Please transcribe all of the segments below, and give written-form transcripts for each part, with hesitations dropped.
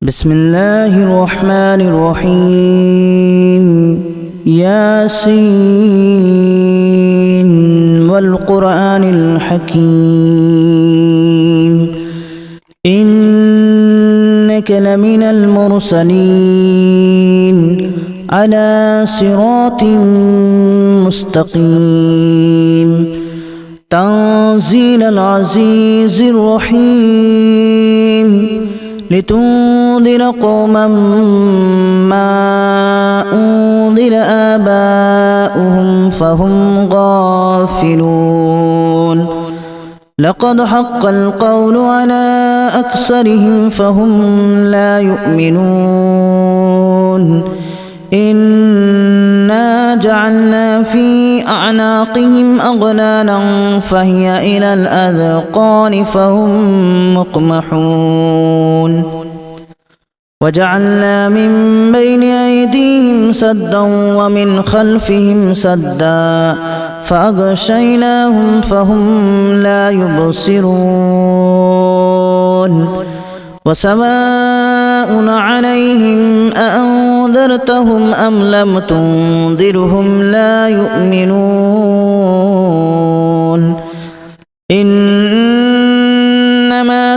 بسم الله الرحمن الرحيم ياسين والقرآن الحكيم إنك لمن المرسلين على صراط مستقيم تنزيل العزيز الرحيم لتنذر قوما ما أنذر آباؤهم فهم غافلون لقد حق القول على أكثرهم فهم لا يؤمنون إنا جعلنا في أعناقهم أغلالا فهي إلى الأذقان فهم مقمحون وجعلنا من بين أيديهم سدا ومن خلفهم سدا فأغشيناهم فهم لا يبصرون وسواء عليهم أأنذرتهم أم لم تنذرهم لا يؤمنون إنما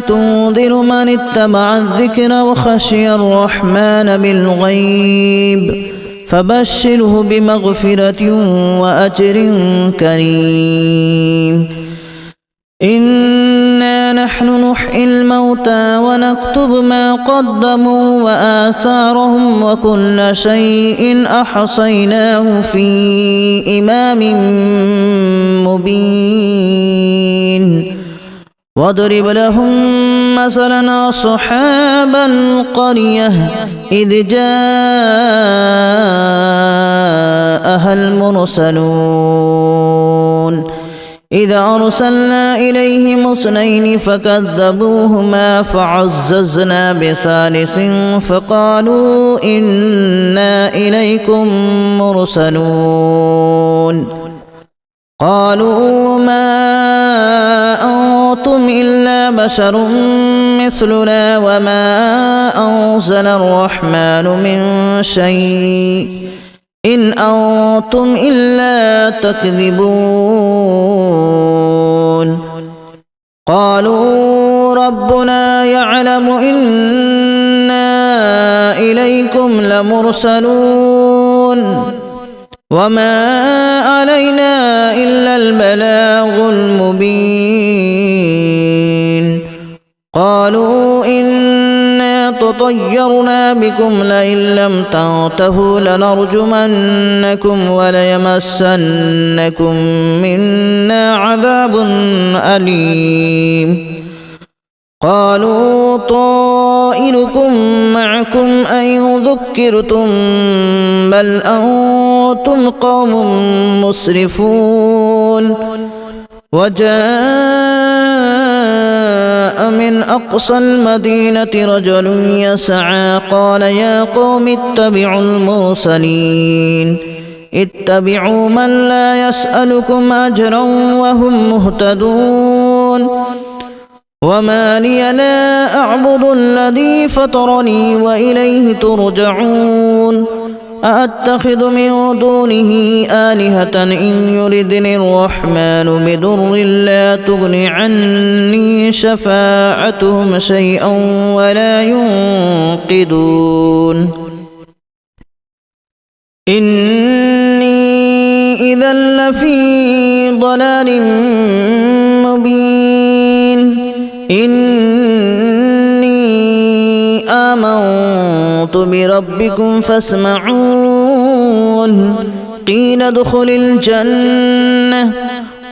تنذر من اتبع الذكر وخشي الرحمن بالغيب فبشره بمغفرة وأجر كريم إنا نحن نحيي الموتى ونكتب ما قدموا وآثارهم وكل شيء أحصيناه في إمام مبين واضرب لهم مثلا أصحاب القرية إذ جاءها المرسلون إذا أرسلنا إليهم اثنين فكذبوهما فعززنا بثالث فقالوا إنا إليكم مرسلون قالوا ما أنتم إلا بشر مثلنا وما أنزل الرحمن من شيء إن أنتم إلا تكذبون قالوا ربنا يعلم إنا إليكم لمرسلون وما علينا إلا البلاغ المبين قالوا إنا تطيرنا بكم لئن لم تنتهوا لنرجمنكم وليمسنكم منا عذاب أليم قالوا طائركم معكم أن ذكرتم بل أنتم قوم مسرفون وجاء من أقصى المدينة رجل يسعى قال يا قوم اتبعوا المرسلين اتبعوا من لا يسألكم أجرا وهم مهتدون وما لي لا أعبد الذي فطرني وإليه ترجعون أأتخذ من دونه آلهة إن يردني الرحمن بضر لا تغن عني شفاعتهم شيئا ولا ينقذون إني إذا لفي ضلال مبين إني آمنت بربكم فاسمعون قيل ادخل الجنة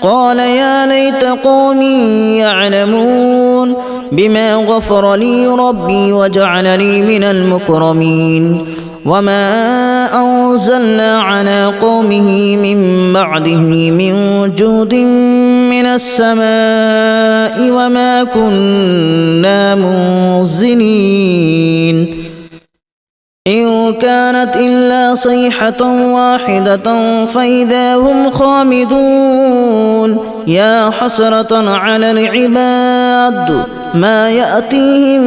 قال يا ليت قومي يعلمون بما غفر لي ربي وجعلني من المكرمين وما أنزلنا على قومه من بعده من جود من السماء وما كنا منزلين إن كانت إلا صيحة واحدة فإذا هم خامدون يا حسرة على العباد ما يأتيهم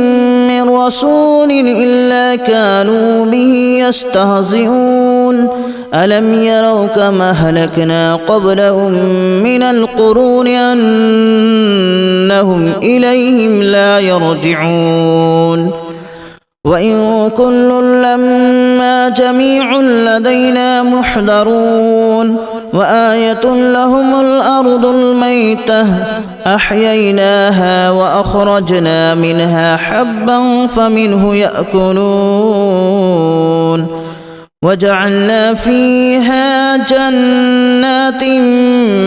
من رسول إلا كانوا به يستهزئون ألم يروا كما أهلكنا قبلهم من القرون أنهم إليهم لا يرجعون وإن كل لما جميع لدينا محضرون وآية لهم الأرض الميتة أحييناها وأخرجنا منها حبا فمنه يأكلون وجعلنا فيها جنات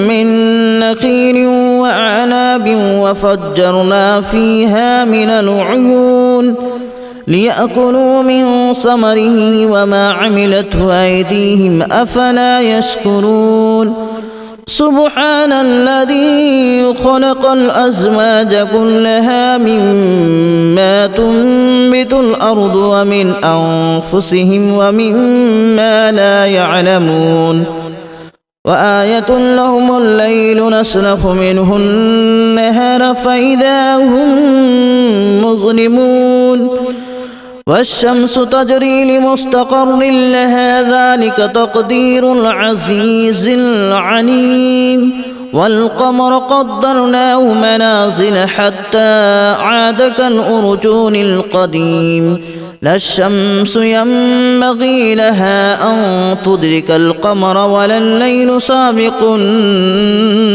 من نخيل وأعناب وفجرنا فيها من العيون ليأكلوا من ثمره وما عملته أيديهم أفلا يشكرون سبحان الذي خلق الأزواج كلها مما تنبت الأرض ومن أنفسهم ومما لا يعلمون وآية لهم الليل نسلخ منه النهار فإذا هم مظلمون والشمس تجري لمستقر لها ذلك تقدير العزيز العليم والقمر قدرناه منازل حتى عاد كالأرجون القديم لا الشمس ينبغي لها أن تدرك القمر ولا الليل سابق النهار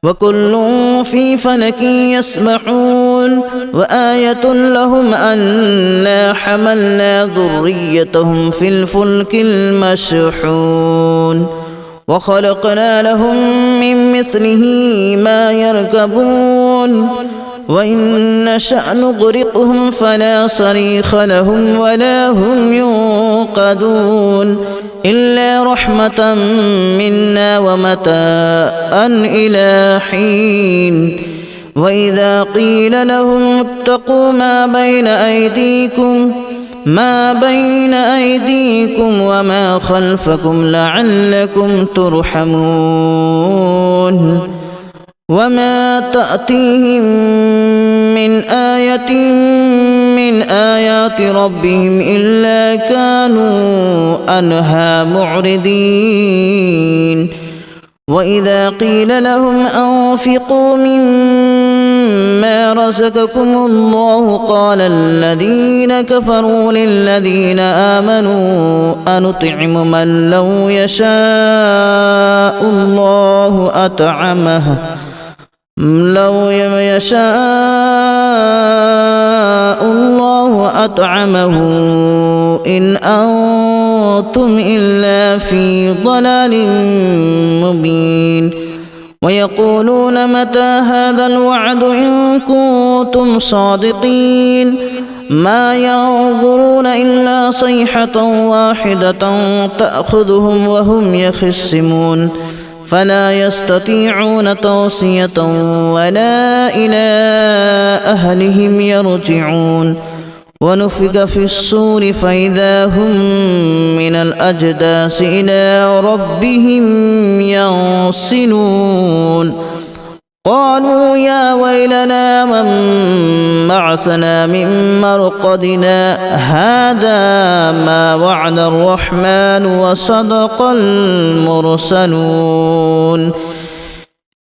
وكل في فلك يسبحون وآية لهم أنا حملنا ذريتهم في الفلك المشحون وخلقنا لهم من مثله ما يركبون وإن نشأ نغرقهم فلا صريخ لهم ولا هم ينقذون إلا رحمة منا ومتاعا إلى حين وإذا قيل لهم اتقوا ما بين أيديكم وما خلفكم لعلكم ترحمون وما تأتيهم من آية من آيات ربهم إلا كانوا عنها معرضين وإذا قيل لهم أنفقوا مما رزقكم الله قال الذين كفروا للذين آمنوا أنطعم من لو يشاء الله أطعمه إن أنتم إلا في ضلال مبين ويقولون متى هذا الوعد إن كنتم صادقين ما ينظرون إلا صيحة واحدة تأخذهم وهم يخصمون فلا يستطيعون توصية ولا إلى أهلهم يرجعون ونفخ في الصور فإذا هم من الأجداث إلى ربهم ينسلون قالوا يا ويلنا من بعثنا من مرقدنا هذا ما وعد الرحمن وصدق المرسلون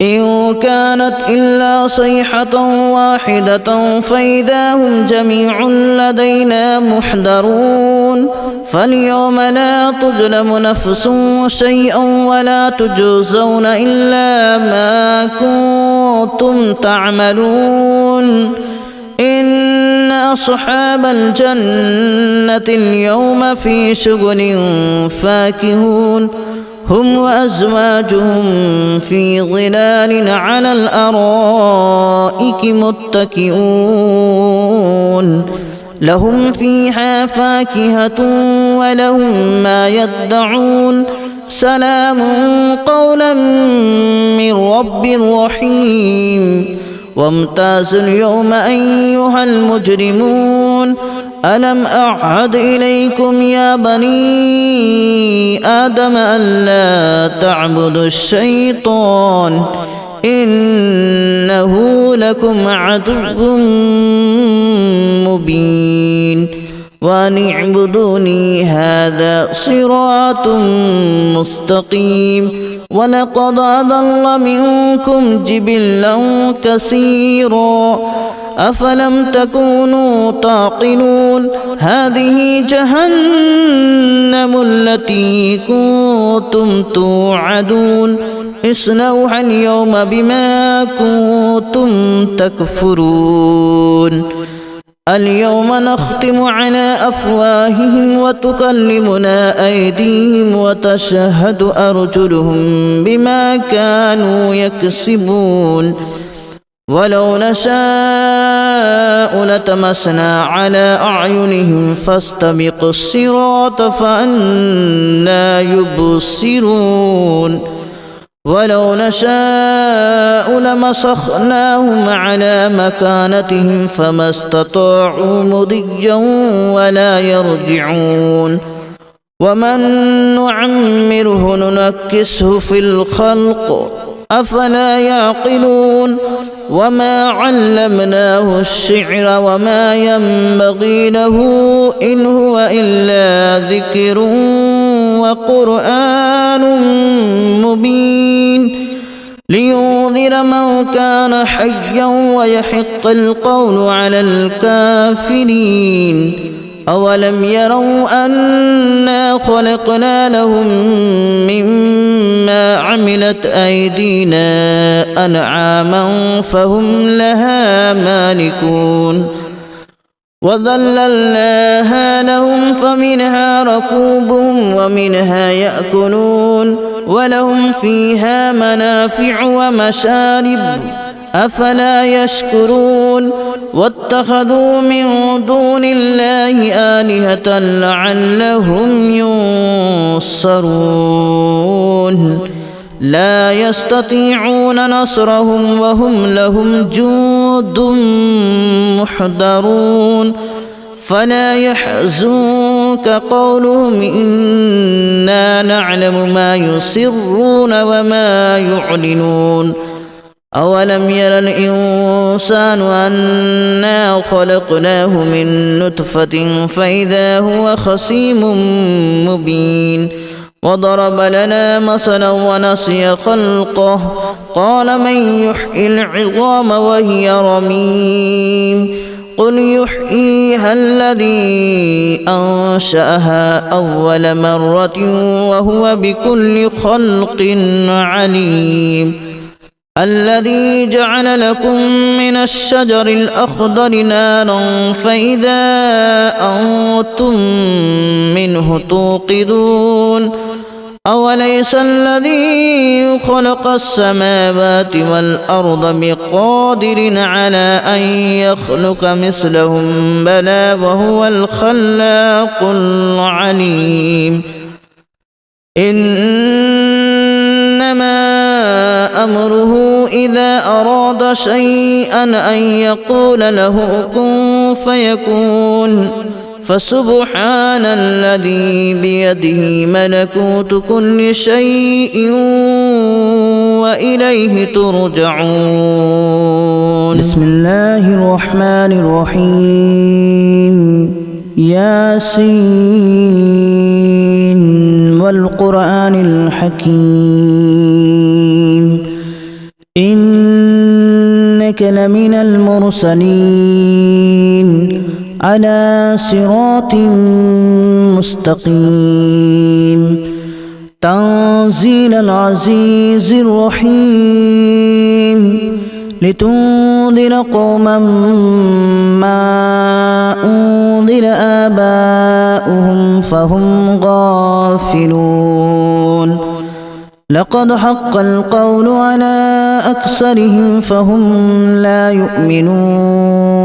إن كانت إلا صيحة واحدة فإذا هم جميع لدينا محضرون فاليوم لا تظلم نفس شيئا ولا تجزون إلا ما كنتم تعملون إن أصحاب الجنة اليوم في شغل فاكهون هم وأزواجهم في ظلال على الأرائك متكئون لهم فيها فاكهة ولهم ما يدعون سلام قولا من رب رحيم وامتازوا اليوم أيها المجرمون ألم أعهد إليكم يا بني آدم ألا تعبدوا الشيطان إنه لكم عدو مبين وأن اعبدوني هذا صراط مستقيم ولقد أضل منكم جبلا كثيرا أفلم تكونوا تعقلون هذه جهنم التي كنتم توعدون اصلوها اليوم بما كنتم تكفرون اليوم نختم على أفواههم وتكلمنا أيديهم وتشهد أرجلهم بما كانوا يكسبون ولو نشاء لتمسنا على أعينهم فاستبقوا الصراط فأنى يبصرون ولو نشاء لمسخناهم على مكانتهم فما استطاعوا مضيا ولا يرجعون ومن نعمره ننكسه في الخلق أفلا يعقلون وما علمناه الشعر وما ينبغي له إن هو إلا ذكر وقرآن مبين لينذر من كان حيا ويحق القول على الكافرين أولم يروا أنا خلقنا لهم مما عملت أيدينا أنعاما فهم لها مالكون وذللناها لهم فمنها ركوبهم ومنها يأكلون ولهم فيها منافع ومشارب أفلا يشكرون واتخذوا من دون الله آلهة لعلهم ينصرون لا يستطيعون نصرهم وهم لهم جند محضرون فلا يحزنك قولهم إنا نعلم ما يسرون وما يعلنون أولم ير الإنسان أنا خلقناه من نطفة فإذا هو خصيم مبين وضرب لنا مثلا ونسي خلقه قال من يحيي العظام وهي رميم قل يحييها الذي أنشأها أول مرة وهو بكل خلق عليم الذي جعل لكم من الشجر الأخضر نارا فإذا أنتم منه توقدون أوليس الذي خلق السماوات والأرض بقادر على أن يخلق مثلهم بلى وهو الخلاق العليم إنما أمره إذا أراد شيئا أن يقول له كن فيكون فسبحان الذي بيده ملكوت كل شيء وإليه ترجعون بسم الله الرحمن الرحيم ياسين والقرآن الحكيم إنك لمن المرسلين على صراط مستقيم تنزيل العزيز الرحيم لتنذر قوما ما أنذر آباؤهم فهم غافلون لقد حق القول على أكثرهم فهم لا يؤمنون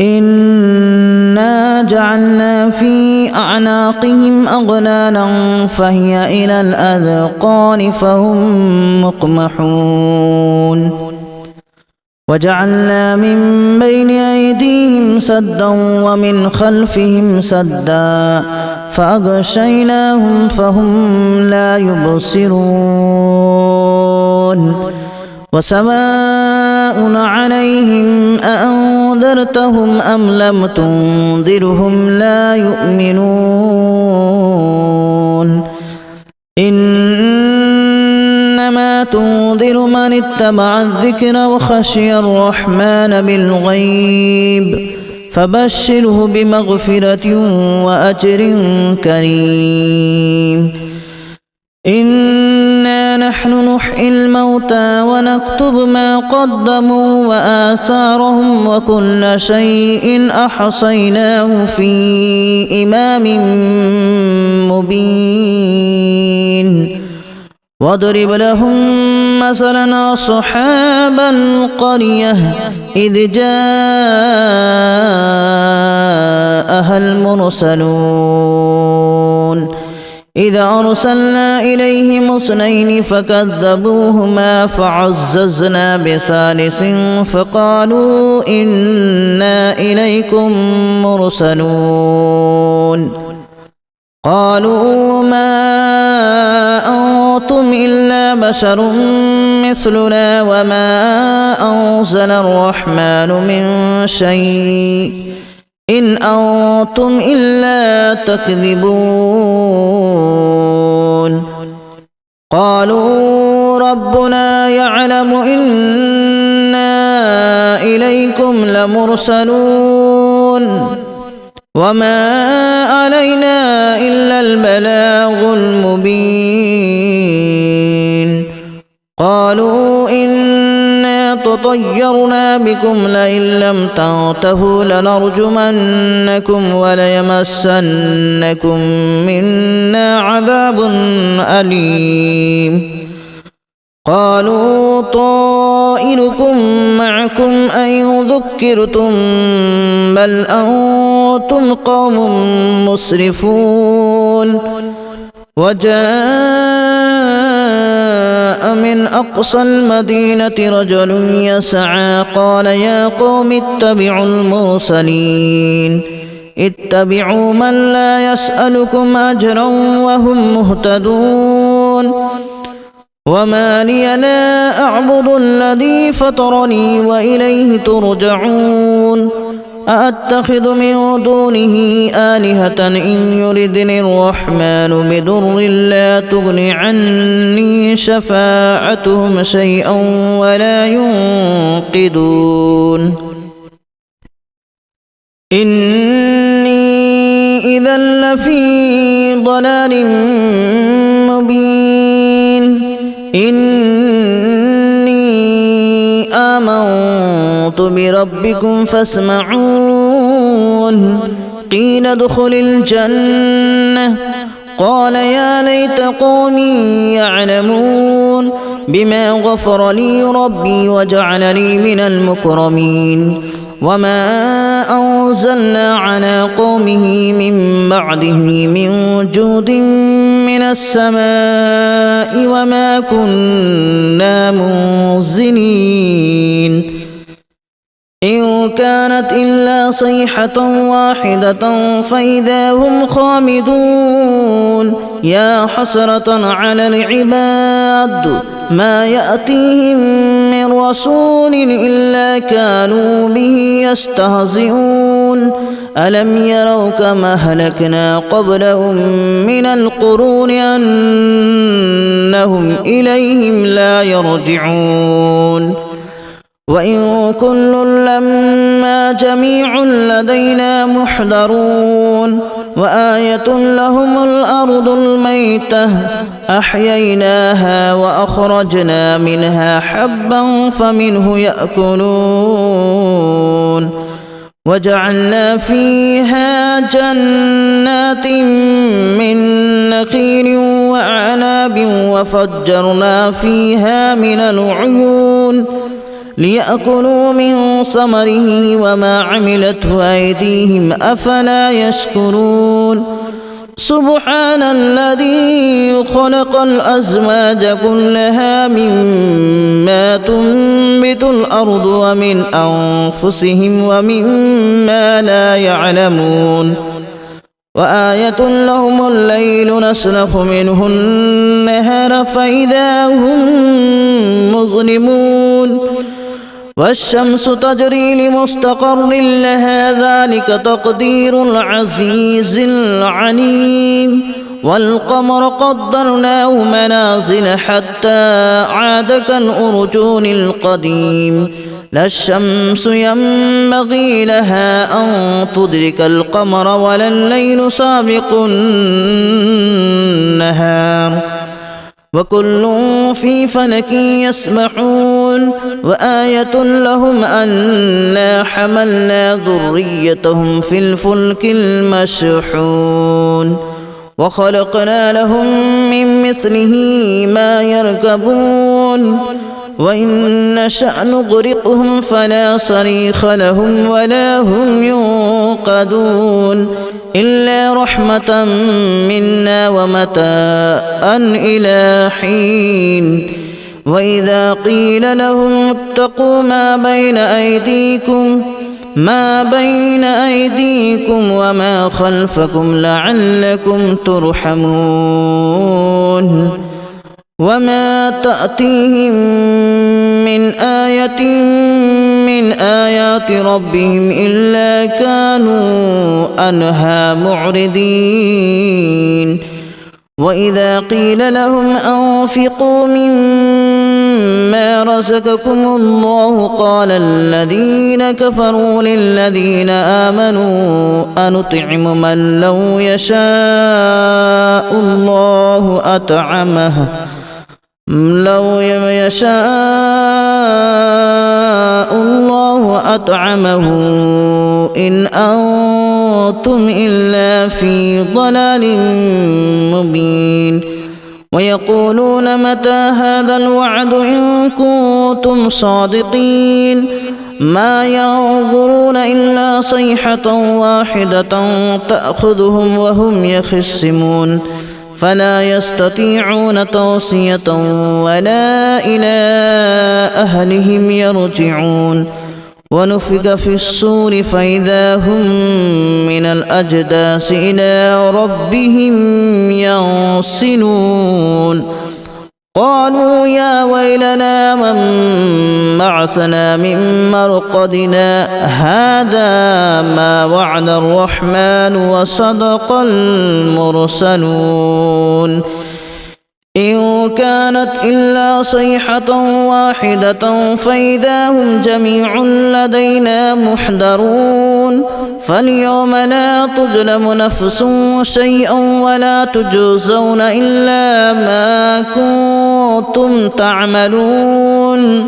إنا جعلنا في أعناقهم أغلالا فهي إلى الأذقان فهم مقمحون وجعلنا من بين أيديهم سدا ومن خلفهم سدا فأغشيناهم فهم لا يبصرون وسواء عليهم أأنذرتهم أم لم تنذرهم لا يؤمنون إنما تنذر من اتبع الذكر وخشي الرحمن بالغيب فبشره بمغفرة وأجر كريم إنا نحن نحيي الموتى ونكتب ما قدموا وآثارهم وكل شيء أحصيناه في إمام مبين واضرب لهم مثلا أصحاب القرية إذ جاءها المرسلون إذ أرسلنا إليهم اثنين فكذبوهما فعززنا بثالث فقالوا إنا إليكم مرسلون قالوا ما أنتم إلا بشر مثلنا وما أنزل الرحمن من شيء إن أنتم إلا تكذبون قالوا ربنا يعلم إنا إليكم لمرسلون وما علينا إلا البلاغ المبين قالوا إنا تطيرنا بكم لئن لم تنتهوا لنرجمنكم وليمسنكم منا عذاب أليم قالوا طائركم معكم أن ذكرتم بل أنتم قوم مسرفون وجاء من أقصى المدينة رجل يسعى قال يا قوم اتبعوا المرسلين اتبعوا من لا يسألكم أجرا وهم مهتدون وما لي لا أعبد الذي فطرني وإليه ترجعون أأتخذ من دونه آلهة إن يردني الرحمن بضر لا تغن عني شفاعتهم شيئا ولا ينقذون إني إذا لفي ضلال مبين إني آمنت بربكم فاسمعون قيل ادخل الجنة قال يا ليت قومي يعلمون بما غفر لي ربي وجعلني من المكرمين وما أنزلنا على قومه من بعده من جود من السماء وما كنا منزلين إن كانت إلا صيحة واحدة فإذا هم خامدون يا حسرة على العباد ما يأتيهم من رسول إلا كانوا به يستهزئون ألم يروا كما أهلكنا قبلهم من القرون أنهم إليهم لا يرجعون وإن كل لما جميع لدينا محضرون وآية لهم الأرض الميتة أحييناها وأخرجنا منها حبا فمنه يأكلون وجعلنا فيها جنات من نخيل وأعناب وفجرنا فيها من العيون ليأكلوا من ثمره وما عملته أيديهم أفلا يشكرون سبحان الذي خلق الأزواج كلها مما تنبت الأرض ومن أنفسهم ومما لا يعلمون وآية لهم الليل نسلخ منه النهار فإذا هم مظلمون والشمس تجري لمستقر لها ذلك تقدير العزيز العليم والقمر قدرناه منازل حتى عاد كالأرجون القديم لا الشمس ينبغي لها أن تدرك القمر ولا الليل سابق النهار وكل في فلك يسبحون وآية لهم أنا حملنا ذريتهم في الفلك المشحون وخلقنا لهم من مثله ما يركبون وإن نشأ نغرقهم فلا صريخ لهم ولا هم ينقذون إلا رحمة منا ومتاعا إلى حين وإذا قيل لهم اتقوا ما بين أيديكم وما خلفكم لعلكم ترحمون وما تأتيهم من آية من آيات ربهم إلا كانوا عنها معرضين وإذا قيل لهم أنفقوا مما رزقكم الله قال الذين كفروا للذين آمنوا أنطعم من لو يشاء الله أطعمه إن أنتم إلا في ضلال مبين ويقولون متى هذا الوعد إن كنتم صادقين ما ينظرون إلا صيحة واحدة تأخذهم وهم يخصمون فلا يستطيعون توصية ولا إلى أهلهم يرجعون ونفخ في الصور فإذا هم من الأجداث إلى ربهم ينسلون قالوا يا ويلنا من بعثنا من مرقدنا هذا ما وعد الرحمن وصدق المرسلون إن كانت إلا صيحة واحدة فإذا هم جميع لدينا محضرون فاليوم لا تظلم نفس شيئا ولا تجزون إلا ما كنتم تعملون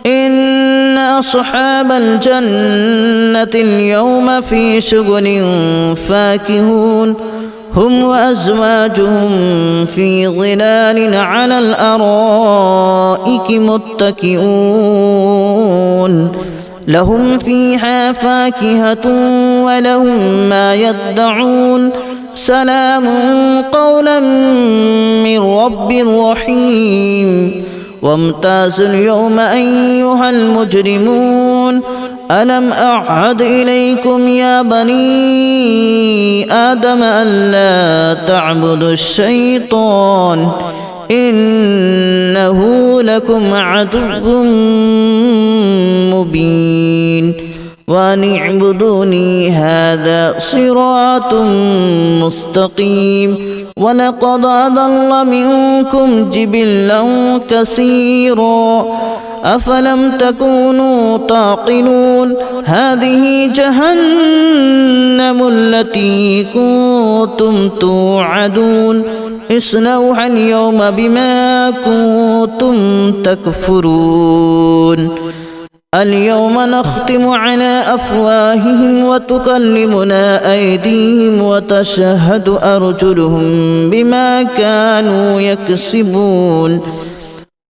إن أصحاب الجنة اليوم في شغل فاكهون هم وأزواجهم في ظلال على الأرائك متكئون لهم فيها فاكهة ولهم ما يدعون سلام قولا من رب رحيم وامتازوا اليوم أيها المجرمون ألم أعهد إليكم يا بني آدم ألا تعبدوا الشيطان إنه لكم عدو مبين وأن اعبدوني هذا صراط مستقيم ولقد أضل منكم جبلا كثيرا أفلم تكونوا تعقلون هذه جهنم التي كنتم توعدون اصلوها اليوم بما كنتم تكفرون اليوم نختم على أفواههم وتكلمنا أيديهم وتشهد أرجلهم بما كانوا يكسبون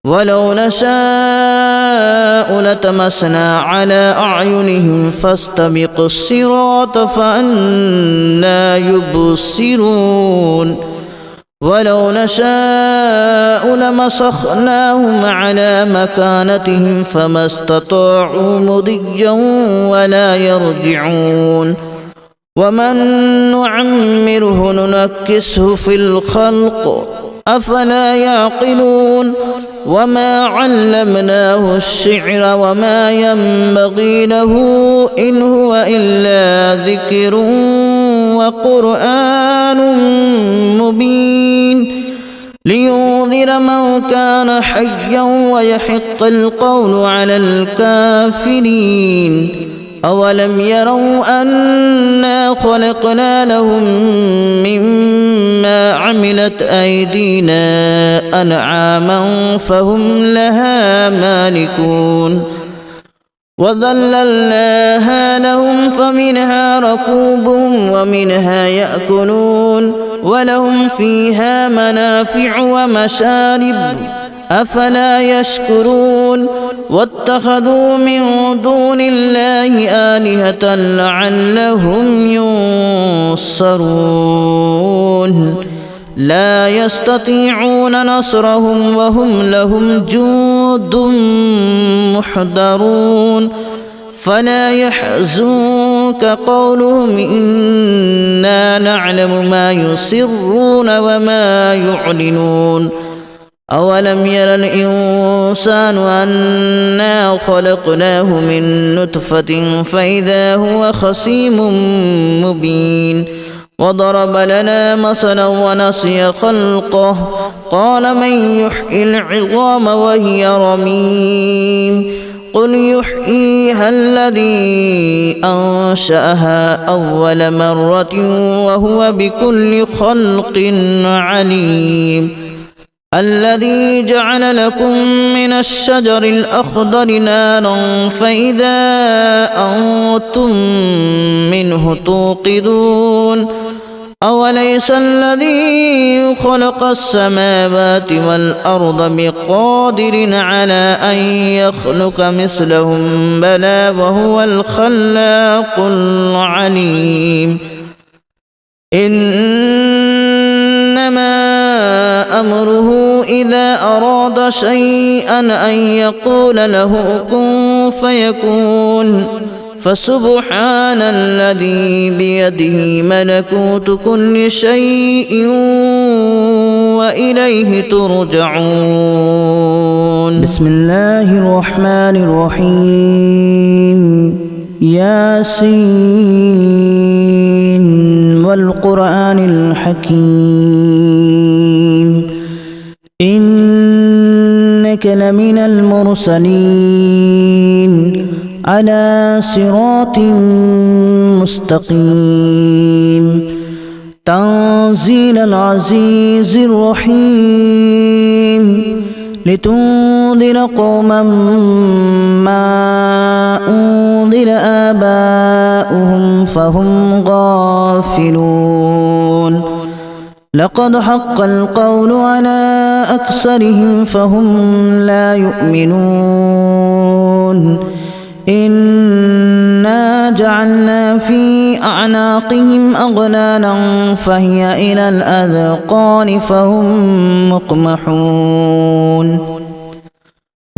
ولو نشاء لتمسنا على أعينهم فاستبقوا الصراط فأنى يبصرون ولو نشاء لمسخناهم على مكانتهم فما استطاعوا مضيا ولا يرجعون ومن نعمره ننكسه في الخلق أفلا يعقلون وما علمناه الشعر وما ينبغي له إن هو إلا ذكر وقرآن مبين لينذر من كان حيا ويحق القول على الكافرين أولم يروا أنا خلقنا لهم مما عملت أيدينا أنعاما فهم لها مالكون وذللناها لهم فمنها ركوبهم ومنها يأكلون ولهم فيها منافع ومشارب أفلا يشكرون واتخذوا من دون الله آلهة لعلهم ينصرون لا يستطيعون نصرهم وهم لهم جند محضرون فلا يحزنك قولهم إنا نعلم ما يسرون وما يعلنون أولم ير الإنسان أنا خلقناه من نطفة فإذا هو خصيم مبين وضرب لنا مثلا ونسي خلقه قال من يحيي العظام وهي رميم قل يحييها الذي أنشأها أول مرة وهو بكل خلق عليم الذي جعل لكم من الشجر الأخضر نارا فإذا أنتم منه توقدون أوليس الذي خلق السماوات والأرض بقادر على أن يخلق مثلهم بلى وهو الخلاق العليم إنما أمره إذا أراد شيئا أن يقول له كن فيكون فسبحان الذي بيده ملكوت كل شيء وإليه ترجعون بسم الله الرحمن الرحيم ياسين والقرآن الحكيم إنك لمن المرسلين على صراط مستقيم تنزيل العزيز الرحيم لتنذر قوما ما أنذر آباؤهم فهم غافلون لقد حق القول على أكثرهم فهم لا يؤمنون إنا جعلنا في أعناقهم أغلالا فهي إلى الأذقان فهم مقمحون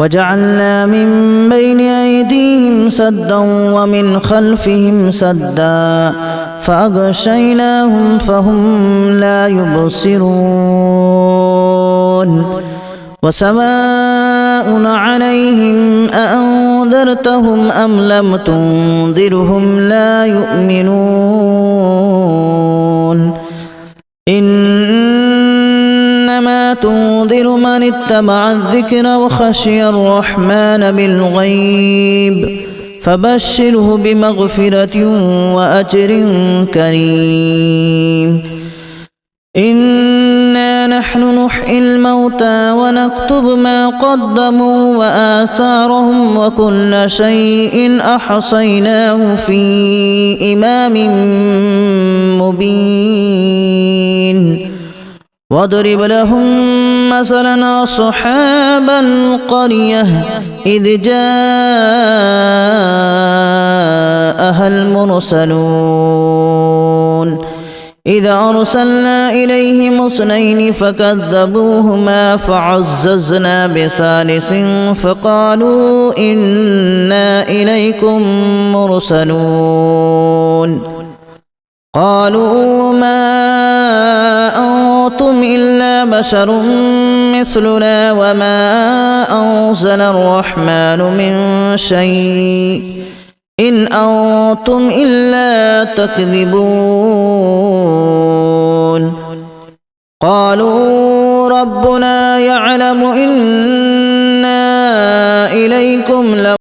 وجعلنا من بين أيديهم سدا ومن خلفهم سدا فأغشيناهم فهم لا يبصرون وسواء عليهم أأنذرتهم أم لم تنذرهم لا يؤمنون إنما تنذر من اتبع الذكر وخشي الرحمن بالغيب فبشره بمغفرة وأجر كريم إنا نحن نحيي الموتى ونكتب ما قدموا وآثارهم وكل شيء أحصيناه في إمام مبين واضرب لهم مثلا أصحاب القرية إذ جاءها المرسلون إذا أرسلنا إليهم اثنين فكذبوهما فعززنا بثالث فقالوا إنا إليكم مرسلون قالوا ما أنتم إلا بشر مثلنا وما أنزل الرحمن من شيء إن أنتم إلا تكذبون قالوا ربنا يعلم إنا إليكم